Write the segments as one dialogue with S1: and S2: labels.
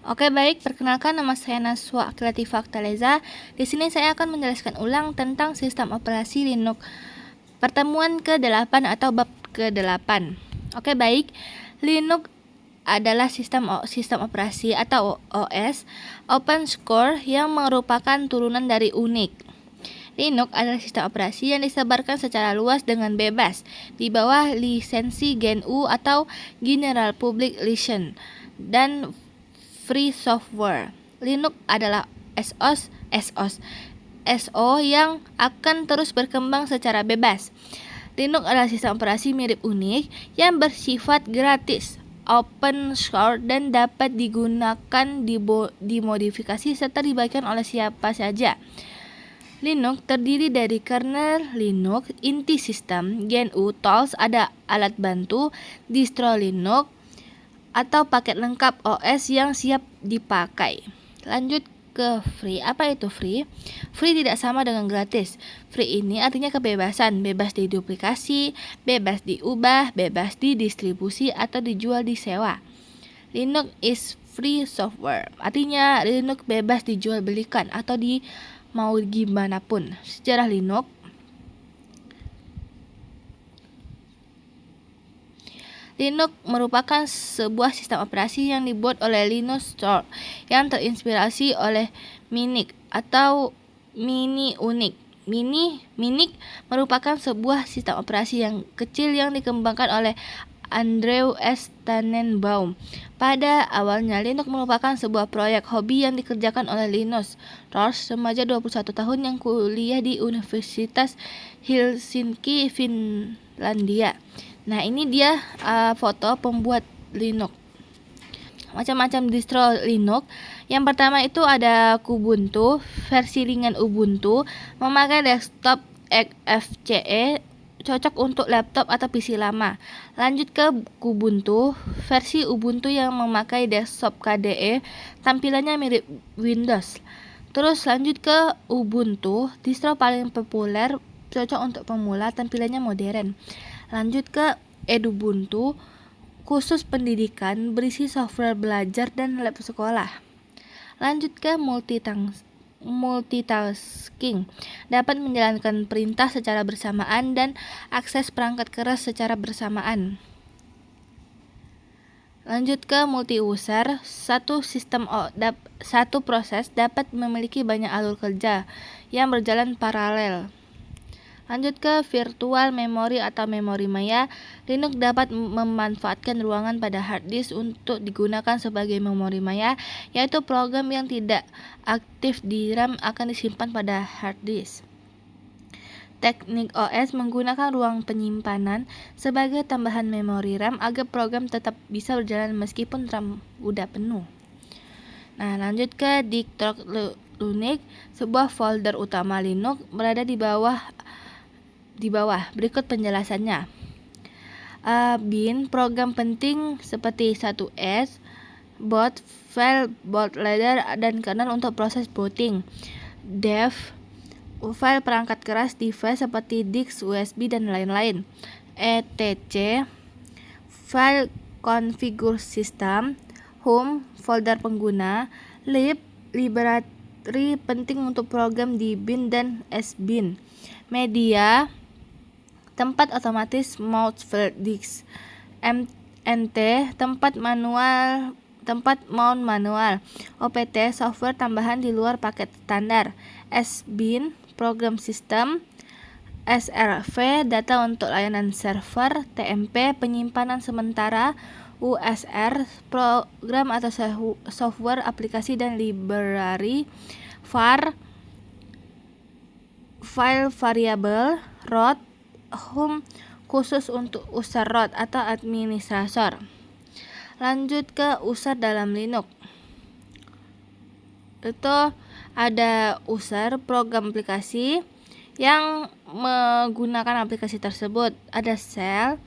S1: Oke, baik, perkenalkan nama saya Naswa Akhilatifah Aktaleza. Di sini saya akan menjelaskan ulang tentang sistem operasi Linux. Pertemuan ke-8 atau bab ke-8. Oke, baik. Linux adalah sistem operasi atau OS open source yang merupakan turunan dari Unix. Linux adalah sistem operasi yang disebarkan secara luas dengan bebas di bawah lisensi GNU atau General Public License dan Free Software. Linux adalah SO yang akan terus berkembang secara bebas. Linux adalah sistem operasi mirip Unix yang bersifat gratis, open source, dan dapat digunakan, dimodifikasi, serta dibagikan oleh siapa saja. Linux terdiri dari kernel Linux, inti sistem, GNU, tools, ada alat bantu, distro Linux, atau paket lengkap OS yang siap dipakai. Lanjut ke free. Apa itu free? Free tidak sama dengan gratis. Free ini artinya kebebasan, bebas diduplikasi, bebas diubah, bebas didistribusi atau dijual disewa. Linux is free software. Artinya Linux bebas dijual belikan atau mau gimana pun. Sejarah Linux. Linux merupakan sebuah sistem operasi yang dibuat oleh Linus Torvalds yang terinspirasi oleh Minix atau Mini Unix. Minix merupakan sebuah sistem operasi yang kecil yang dikembangkan oleh Andrew S. Tannenbaum. Pada awalnya, Linux merupakan sebuah proyek hobi yang dikerjakan oleh Linus Torvalds, remaja 21 tahun yang kuliah di Universitas Helsinki, Finlandia. Nah, ini dia foto pembuat Linux. Macam-macam distro Linux. Yang pertama itu ada Kubuntu, versi ringan Ubuntu, memakai desktop XFCE, cocok untuk laptop atau PC lama. Lanjut ke Kubuntu, versi Ubuntu yang memakai desktop KDE, tampilannya mirip Windows. Terus lanjut ke Ubuntu, distro paling populer, cocok untuk pemula, tampilannya modern. Lanjut ke Edubuntu, khusus pendidikan, berisi software belajar dan lab sekolah. Lanjut ke multitasking, dapat menjalankan perintah secara bersamaan dan akses perangkat keras secara bersamaan. Lanjut ke multi-user, satu proses dapat memiliki banyak alur kerja yang berjalan paralel. Lanjut ke virtual memory atau memori maya. Linux dapat memanfaatkan ruangan pada hard disk untuk digunakan sebagai memori maya, yaitu program yang tidak aktif di RAM akan disimpan pada hard disk. Teknik OS menggunakan ruang penyimpanan sebagai tambahan memori RAM agar program tetap bisa berjalan meskipun RAM udah penuh. Nah, lanjut ke distro Linux, sebuah folder utama Linux berada di bawah berikut penjelasannya. Bin, program penting seperti 1S, boot, file, bootloader, dan kernel untuk proses booting. Dev, file perangkat keras device seperti disk, USB, dan lain-lain. etc, file configure system. Home, folder pengguna. Lib, library penting untuk program di bin dan sbin. Media, tempat otomatis mount file disk. MT, tempat mount manual. OPT, software tambahan di luar paket standar. SBIN, program sistem. SRV, data untuk layanan server. TMP, penyimpanan sementara. USR, program atau software aplikasi dan library. var, file variable. root, home, khusus untuk user root atau administrator. Lanjut ke user dalam Linux. Itu ada user, program aplikasi yang menggunakan aplikasi tersebut. Ada shell,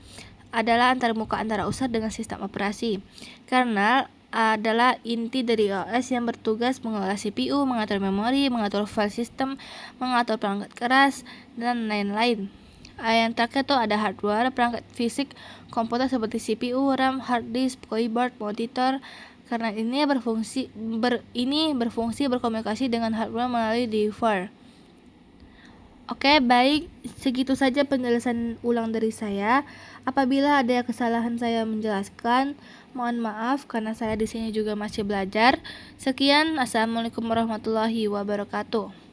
S1: adalah antarmuka antara user dengan sistem operasi. Kernel adalah inti dari OS yang bertugas mengelola CPU, mengatur memori, mengatur file system, mengatur perangkat keras, dan lain-lain. Yang terakhir tuh ada hardware, perangkat fisik komputer seperti CPU, RAM, hard disk, keyboard, monitor, karena ini berfungsi berkomunikasi dengan hardware melalui DVR. Oke, baik, segitu saja penjelasan ulang dari saya. Apabila ada kesalahan saya menjelaskan, mohon maaf karena saya di sini juga masih belajar. Sekian, assalamualaikum warahmatullahi wabarakatuh.